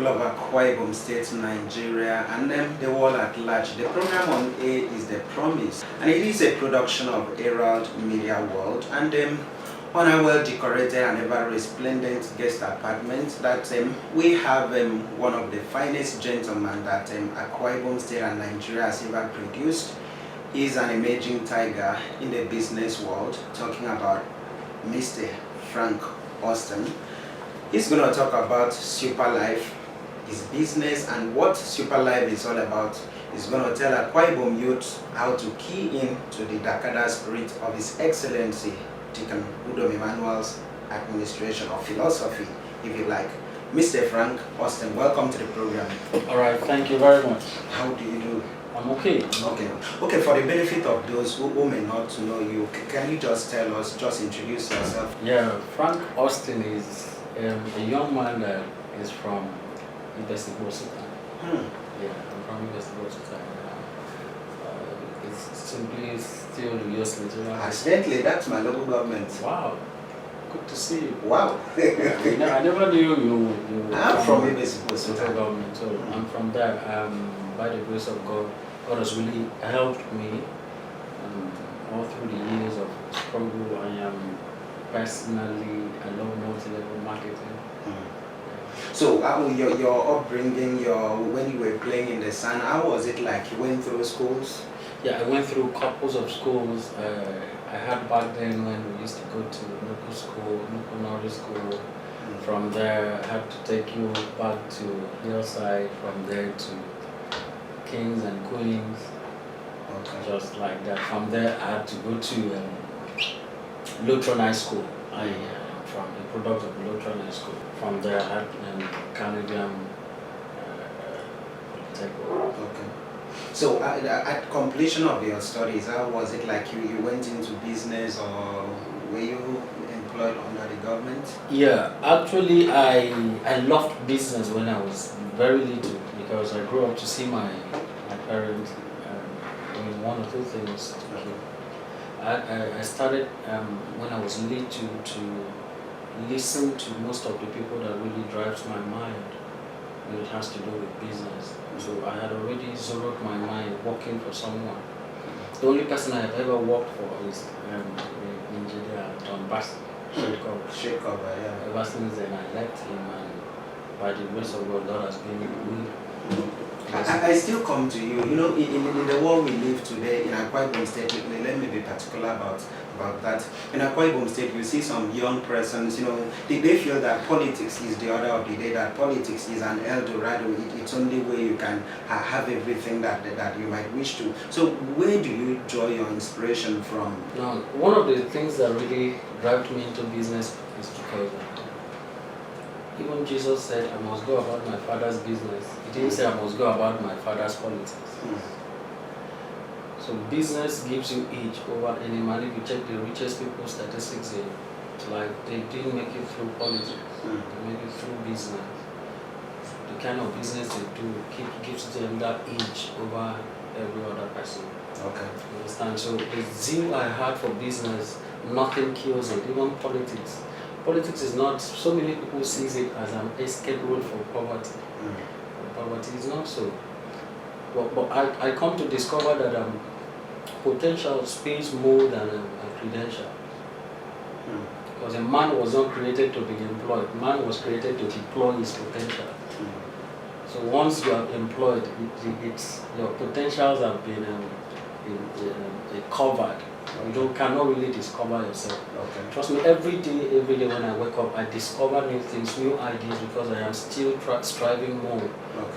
people of Akwa Ibom State, Nigeria, and the world at large. The program on air is The Promise, and it is a production of Herald Media World, and on a well-decorated and ever resplendent guest apartment that we have one of the finest gentlemen that Akwa Ibom State and Nigeria has ever produced. He is an emerging tiger in the business world, talking about Mr. Frank Austin. He's going to talk about Super Life, his business, and what Super Life is all about. He's going to tell Akwa Ibom youth how to key in to the Dakada spirit of His Excellency Deacon Udom Emmanuel's administration or philosophy, if you like. Mr. Frank Austin, welcome to the program. All right, thank you very much. How do you do? I'm okay. Okay. For the benefit of those who may not know you, can you just tell us, just introduce yourself? Yeah, Frank Austin is a young man that is from University of Sultan. Yeah, I'm from University of Sultan. It's simply still the US Literature. Accidentally, that's my local government. Wow, good to see you. Wow. I never knew you I'm from University of Sultan Sultan. government, so I'm from there. By the grace of God, God has really helped me all through the years of struggle. I am personally, I love multi-level marketing. So your upbringing, when you were playing in the sun, how was it like? You went through schools? Yeah, I went through couples of schools. I had back then when we used to go to local school, local Norway school. From there, I had to take you back to Hillside. From there to Kings and Queens. Okay. Just like that. From there, I had to go to Lutron High School. I am from a product of Lutron High School. From there, I had Canadian Polytechnic. Okay. So at completion of your studies, how was it like? You went into business, or were you employed under the government? Yeah, actually I loved business when I was very little, because I grew up to see my parents doing one or two things. I started when I was little to listen to most of the people that really drives my mind when it has to do with business. So I had already zeroed my mind working for someone. The only person I have ever worked for is the engineer John Bass. Shake over, yeah. Ever since then I left him, and by the grace of God, God has been with me. I still come to you. You know, in the world we live today, in Akwa Ibom State, let me be particular about that. In Akwa Ibom State, you see some young persons, they feel that politics is the order of the day, that politics is an El Dorado. It's only where you can have everything that you might wish to. So where do you draw your inspiration from? Now, one of the things that really drives me into business is because even Jesus said, I must go about my Father's business. He didn't say I must go about my Father's politics. So business gives you edge over any man. If you check the richest people's statistics, they didn't make it through politics. They made it through business. The kind of business they do gives them that edge over every other person. Okay. You understand? So the zeal I had for business, nothing kills it, even politics. Politics is not, so many people see it as an escape route for poverty. Poverty is not so. But I come to discover that potential speaks more than a credential. Because a man was not created to be employed. Man was created to deploy his potential. So once you are employed, your potentials have been covered. You cannot really discover yourself. Okay. Trust me, every day when I wake up, I discover new things, new ideas, because I am still striving more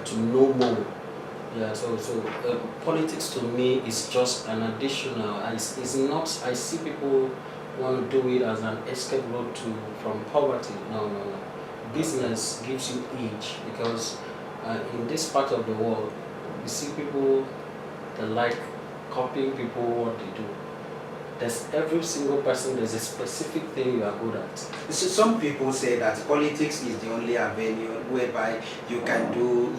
to know more. Yeah, so politics to me is just an additional. It's not. I see people want to do it as an escape route from poverty. No. Business gives you edge, because in this part of the world, you see people that like copying people what they do. There's every single person, there's a specific thing you are good at. So some people say that politics is the only avenue whereby you can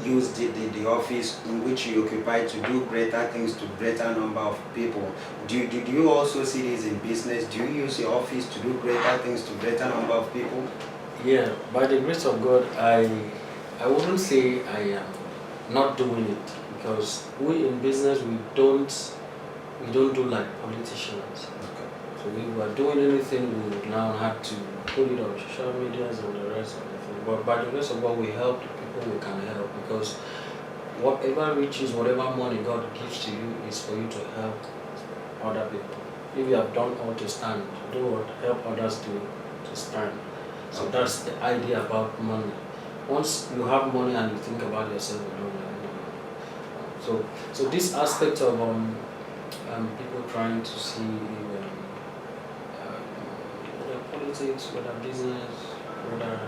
use the office in which you occupy to do greater things to greater number of people. Do you also see this in business? Do you use your office to do greater things to greater number of people? Yeah, by the grace of God, I wouldn't say I am not doing it, because we in business we don't do like politicians. Okay. So we were doing anything, we would now have to put it on social medias and the rest of the thing. But by the rest of what we help the people we can help, because whatever riches, whatever money God gives to you is for you to help other people. If you have done all to stand, do what help others to stand. So Okay. that's the idea about money. Once you have money and you think about yourself, you don't know. So this aspect of people trying to see whether politics, whether business, whether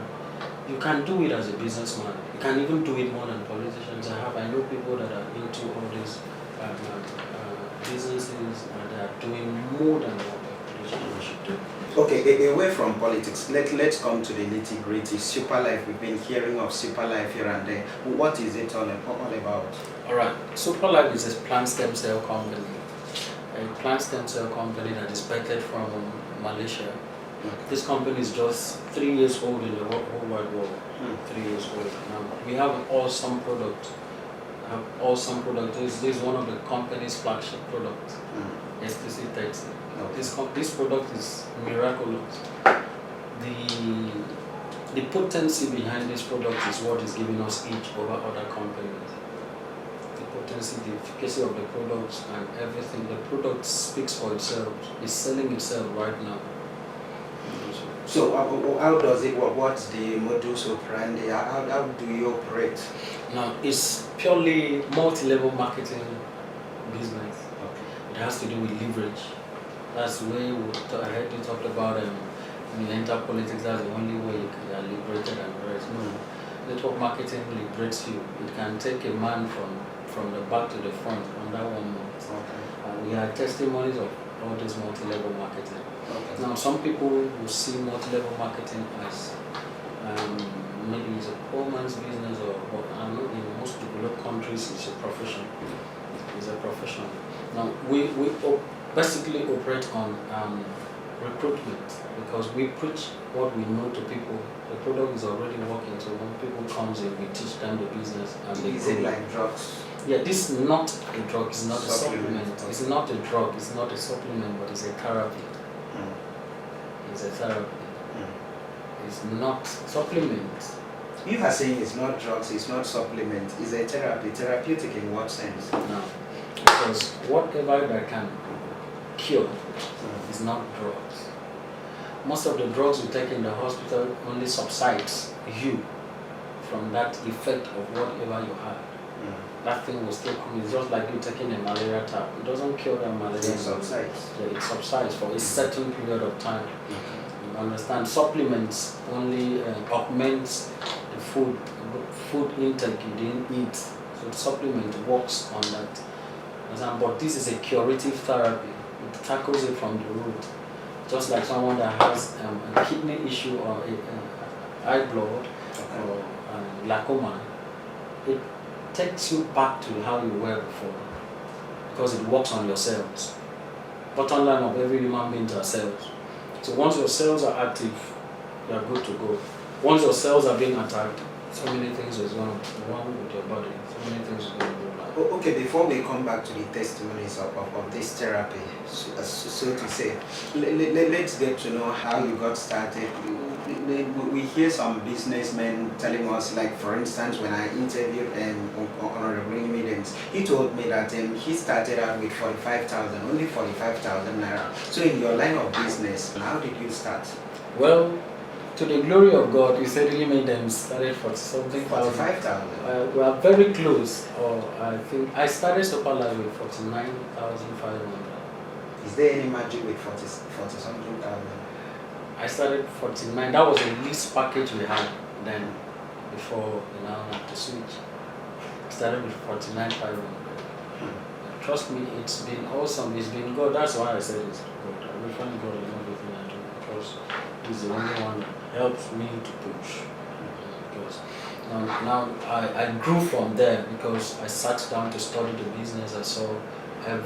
you can do it as a businessman. You can even do it more than politicians. I know people that are into all these businesses and they are doing more than what a politician should do. Okay, away from politics, let's come to the nitty gritty. Super Life, we've been hearing of Super Life here and there. What is it all about? Alright, Superlife is a plant stem cell company. A plant stem cell company that is backed from Malaysia. Okay. This company is just 3 years old in the whole wide world. 3 years old. Now, we have an awesome product. This is one of the company's flagship products. STC30. Okay. This product is miraculous. The potency behind this product is what is giving us edge over other companies. The potency, the efficacy of the products and everything. The product speaks for itself. It's selling itself right now. So how does it work? What's the modus operandi? How do you operate? Now, it's purely multi-level marketing business. Okay. It has to do with leverage. That's the way I heard you talked about when you enter politics, that's the only way you are liberated and rest. No. Network marketing liberates you. It can take a man from the back to the front under 1 month. Okay. We are testimonies of all this multi-level marketing. Okay. Now, some people will see multi-level marketing as maybe it's a poor man's business, or I know in most developed countries it's a profession. It's a profession. Now, we basically operate on recruitment, because we preach what we know to people. The product is already working, so when people come in, we teach them the business and they Is it grow. like drugs? Yeah, this is not a drug, it's not Supplement. a supplement. It's not a drug, it's not a supplement, but it's a therapy. It's a therapy. It's not supplement. You are saying it's not drugs, it's not supplement, it's a therapy. Therapeutic in what sense? No. Because whatever that can cure is not drugs. Most of the drugs you take in the hospital only subsides you from that effect of whatever you had. That thing will still come. It's just like you taking a malaria tab. It doesn't cure that malaria. It subsides. Yeah, it subsides for a certain period of time. You understand? Supplements only augments the food intake you didn't eat. So the supplement works on that. But this is a curative therapy. It tackles it from the root. Just like someone that has a kidney issue or eye blood or glaucoma, it takes you back to how you were before, because it works on your cells. Bottom line of every human being are cells. So once your cells are active, you are good to go. Once your cells are being attacked, so many things is going to be wrong with your body. So many things are going to go wrong. Okay, before we come back to the testimonies of this therapy, so to say, let's get to know how you got started. We hear some businessmen telling us, like for instance, when I interviewed Honorable Imidens, he told me that he started out with 45,000, only 45,000 naira. So in your line of business, how did you start? Well, to the glory of God, you certainly made them started for something. 45,000. We are very close. I think I started Superlife with 49,500. Is there any magic with 40 something thousand? I started 49. That was the least package we had then, before we now have to switch. I started with 49,500. Trust me, it's been awesome. It's been good. That's why I said it's good. I will find God in everything I do, because He's the only one that helps me to push. Because now I grew from there, because I sat down to study the business. I saw I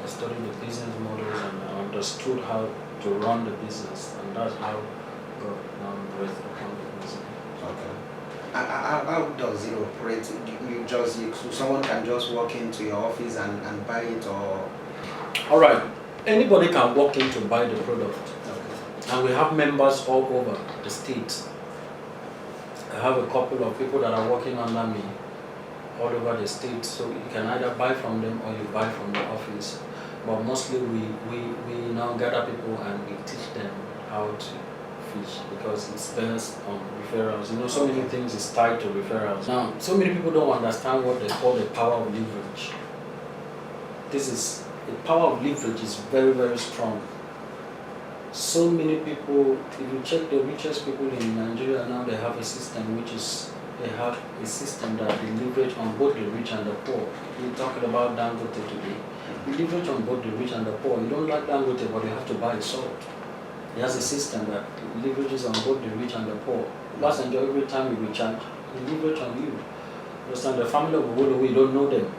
studied the business models, and I understood how to run the business, and that's how God now breathed upon the business. Okay. how does it operate? Someone can just walk into your office and buy it, or? All right, anybody can walk in to buy the product. Okay. And we have members all over the state. I have a couple of people that are working under me all over the state, so you can either buy from them or you buy from the office. But mostly we now gather people and we teach them how to fish, because it's based on referrals. You know, so many things is tied to referrals. Now, so many people don't understand what they call the power of leverage. The power of leverage is very, very strong. So many people, if you check the richest people in Nigeria now, they have a system they have a system that they leverage on both the rich and the poor. We're talking about Dangote today. You leverage on both the rich and the poor. You don't like Dangote, but you have to buy salt. He has a system that leverages on both the rich and the poor. Passenger, every time you recharge, he leverage on you. Understand? The family of Owolowo, we don't know them,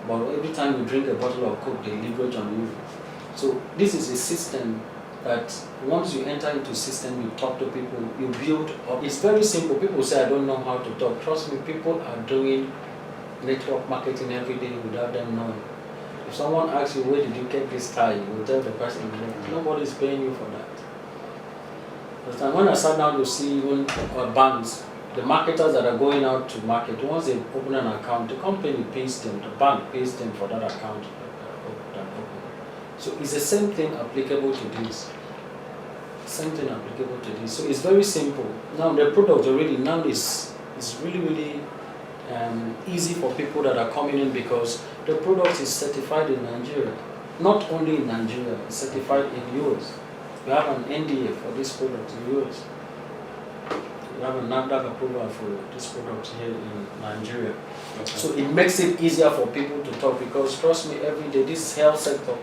but every time you drink a bottle of Coke, they leverage on you. So this is a system that once you enter into system, you talk to people, you build up. It's very simple. People say, I don't know how to talk. Trust me, people are doing network marketing every day without them knowing. If someone asks you, where did you get this tie, you will tell the person, nobody is paying you for that. Understand? When I sat down to see even banks, the marketers that are going out to market, once they open an account, the company pays them, the bank pays them for that account. So it's the same thing applicable to this. Same thing applicable to this. So it's very simple. Now the product already now is really easy for people that are coming in, because the product is certified in Nigeria. Not only in Nigeria, it's certified in US. We have an NDA for this product in US. We have a NAFDAC approval for this product here in Nigeria. Okay. So it makes it easier for people to talk, because trust me, every day this health sector,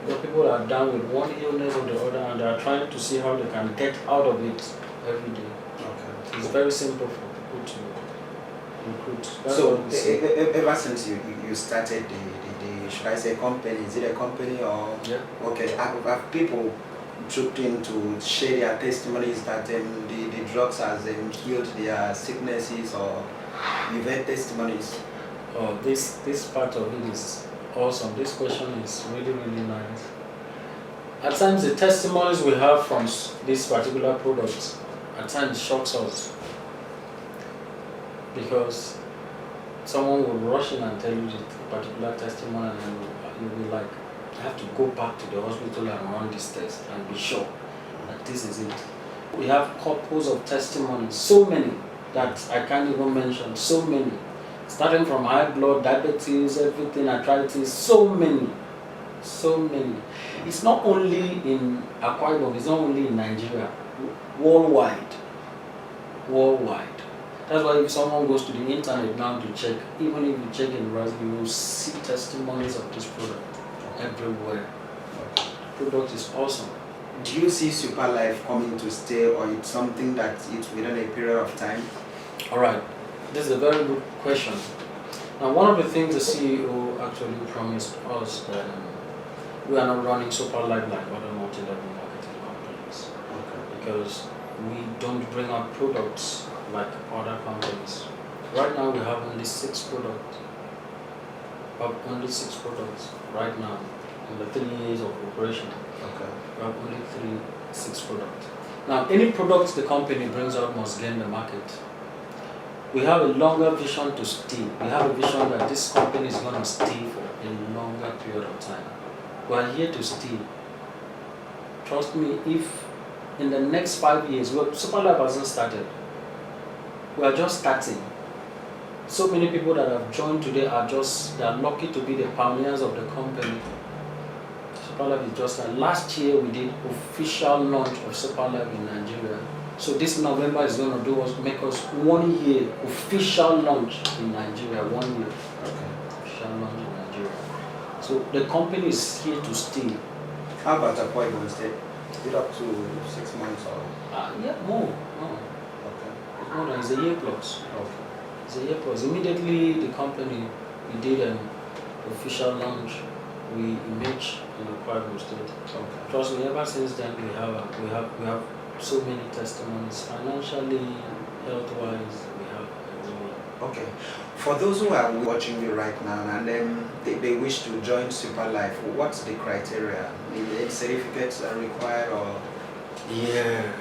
people are down with one illness or the other, and they are trying to see how they can get out of it every day. Okay. It's very simple for people to recruit. That's so ever since you started the should I say company, is it a company or? Yeah. Okay, have people trooped in to share their testimonies that the drugs has healed their sicknesses, or you've heard testimonies? Oh, this part of it is awesome. This question is really, really nice. At times the testimonies we have from this particular product at times shocks us, because someone will rush in and tell you the particular testimony, and you'll be like, I have to go back to the hospital and run this test and be sure that this is it. We have couples of testimonies, so many that I can't even mention, so many. Starting from high blood, diabetes, everything, arthritis, so many. It's not only in Akwa Ibom, it's not only in Nigeria, worldwide. That's why if someone goes to the internet now to check, even if you check in Brazil, you will see testimonies of this product everywhere. The product is awesome. Do you see Superlife coming to stay, or it's something that it's within a period of time? All right, this is a very good question. Now, one of the things the CEO actually promised us that we are not running Superlife like other multi-level marketing companies. Okay. Because we don't bring out products like other companies. Right now, we have only 6 products. Right now in the 3 years of operation. Okay. We have only 6 products. Now, any products the company brings out must gain the market. We have a longer vision to stay. We have a vision that this company is going to stay for a longer period of time. We are here to stay. Trust me, if in the next 5 years, Superlife hasn't started. We are just starting. So many people that have joined today they are lucky to be the pioneers of the company. Superlife is just like, last year we did official launch of Superlife in Nigeria. So this November is going to make us 1 year official launch in Nigeria, 1 year. Okay. Official launch in Nigeria. So the company is here to stay. How about Akwa Ibom State? Is it up to 6 months or? Yeah, more. Okay. More than, it's a year plus. Okay. It's a year plus. Immediately the company, we did an official launch. We emerged in Akwa Ibom State. Okay. Trust me, ever since then we have so many testimonies. Financially, health-wise, we have everywhere. Okay. For those who are watching you right now and they wish to join Super Life, what's the criteria? Any certificates are required or? Yeah.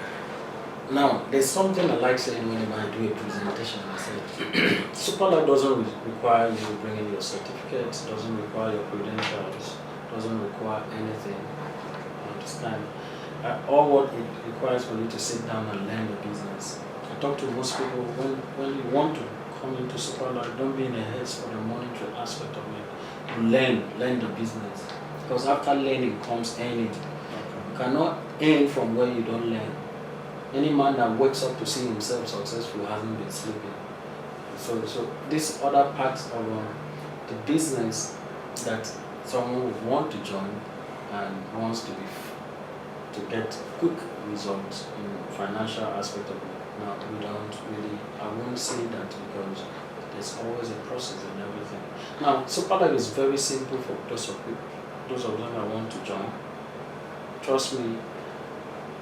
Now, there's something I like saying whenever I do a presentation. I say, Superlife doesn't require you bringing your certificates, doesn't require your credentials, doesn't require anything. You understand? All what it requires for you to sit down and learn the business. I talk to most people when you want to come into Superlife, don't be in a haste for the monetary aspect of it. Learn the business. Because after learning comes earning. You cannot earn from where you don't learn. Any man that wakes up to see himself successful hasn't been sleeping. So these other parts of the business that someone would want to join and wants to get quick results in financial aspect of it. Now we don't really, I won't say that because there's always a process and everything. Now Superlife is very simple for those of them that want to join. Trust me,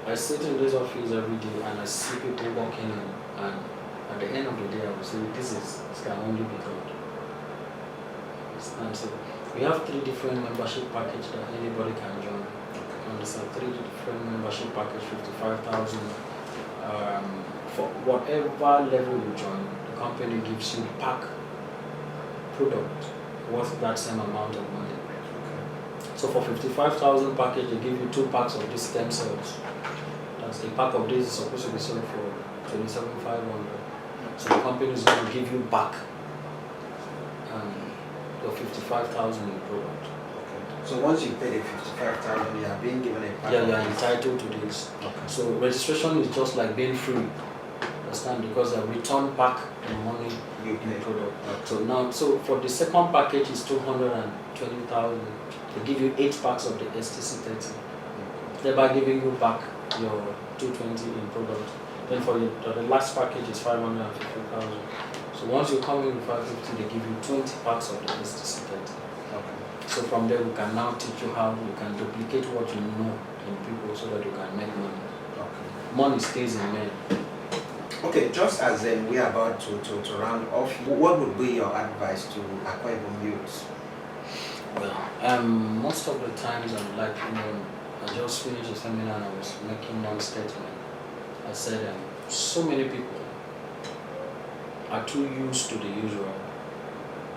I sit in this office every day and I see people walking in, and at the end of the day I will say this can only be God. And so we have 3 different membership packages that anybody can join. Understand? 3 different membership package, 55,000. For whatever level you join, the company gives you pack product worth that same amount of money. So for 55,000 package, they give you 2 packs of these stem cells. That's a pack of this is supposed to be sold for 27,500. So the company is going to give you back your 55,000 in product. So once you pay the 55,000, you are being given a pack. Yeah, you are entitled to this. Okay. So registration is just like being free. Understand? Because they return back the money You in pay. product. Okay. So for the second package is 220,000. They give you 8 packs of the STC30, thereby giving you back your 220 in product. Then for the last package is 550,000. So once you come in with 550, they give you 20 packs of the STC30. Okay. So from there we can now teach you how you can duplicate what you know in people so that you can make money. Okay. Money stays in men. Okay, just as we are about to round off, what would be your advice to Akwa Ibom youths? Well, most of the times I'm like, I just finished a seminar and I was making one statement. I said, so many people are too used to the usual.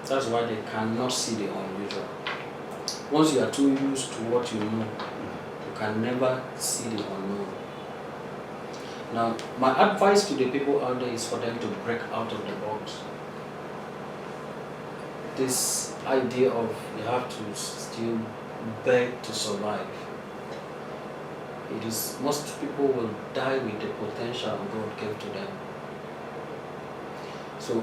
That's why they cannot see the unusual. Once you are too used to what you know, you can never see the unknown. Now, my advice to the people out there is for them to break out of the box. This idea of you have to still beg to survive. It is, most people will die with the potential God gave to them. So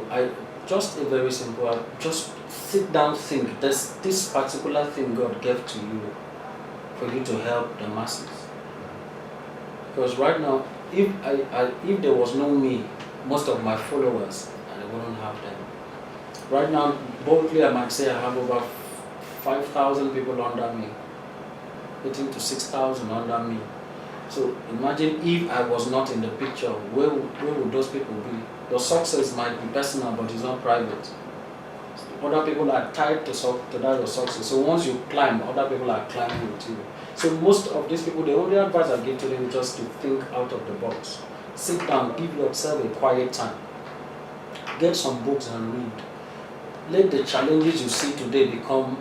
just a very simple, just sit down, think, this particular thing God gave to you for you to help the masses. Because right now, if there was no me, most of my followers, I wouldn't have them. Right now, boldly I might say I have over 5,000 people under me, getting to 6,000 under me. So imagine if I was not in the picture, where would those people be? Your success might be personal, but it's not private. Other people are tied to that your success. So once you climb, other people are climbing with you. So most of these people, the only advice I give to them is just to think out of the box. Sit down, give yourself a quiet time. Get some books and read. Let the challenges you see today become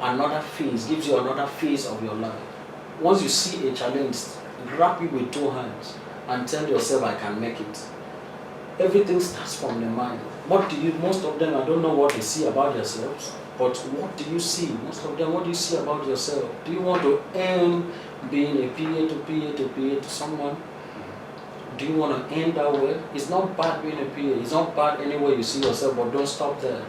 another phase, gives you another phase of your life. Once you see a challenge, grab it with 2 hands and tell yourself, I can make it. Everything starts from the mind. Most of them, I don't know what they see about themselves, but what do you see? Most of them, what do you see about yourself? Do you want to earn being a PA to someone? Do you want to end that way? It's not bad being a PA. It's not bad anywhere you see yourself, but don't stop there.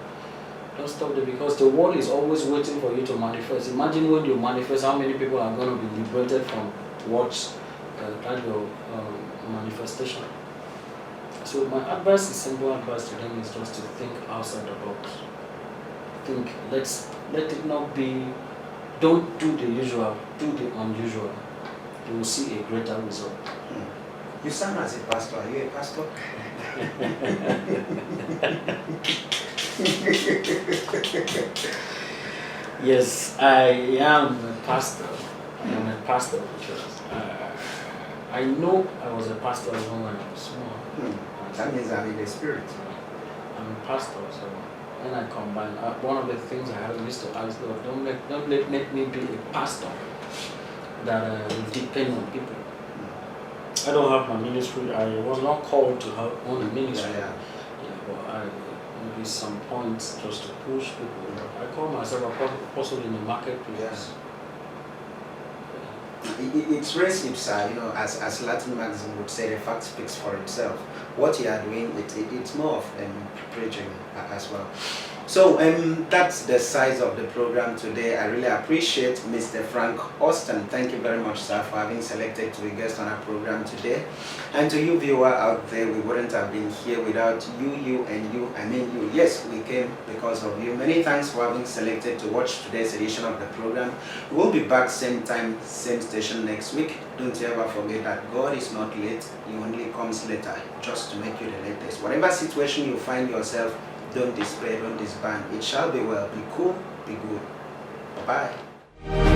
Don't stop there, because the world is always waiting for you to manifest. Imagine when you manifest, how many people are going to be liberated from what's your manifestation. So my advice, is simple advice to them, is just to think outside the box. Think, let it not be, don't do the usual, do the unusual. you will see a greater result. You sound as a pastor. Are you a pastor? Yes, I am a pastor. I am a pastor because I know I was a pastor even when I was small. That means I'm in the spirit. I'm a pastor, so when I combine, one of the things I used to ask God, don't let me be a pastor that will depend on people. I don't have my ministry. I was not called to have own a ministry. Yeah. But maybe some points just to push people. I call myself a apostle in the marketplace. It's res ipsa, as Latin magazine would say, the fact speaks for itself. What you are doing, it's more of preaching as well. So that's the size of the program today. I really appreciate Mr. Frank Austin. Thank you very much, sir, for having selected to be guest on our program today. And to you viewer out there, we wouldn't have been here without you. I mean you. Yes, we came because of you. Many thanks for having selected to watch today's edition of the program. We will be back same time, same station next week. Don't ever forget that God is not late. He only comes later just to make you the latest. Whatever situation you find yourself, don't despair, don't disband. It shall be well. Be cool, be good. Bye-bye.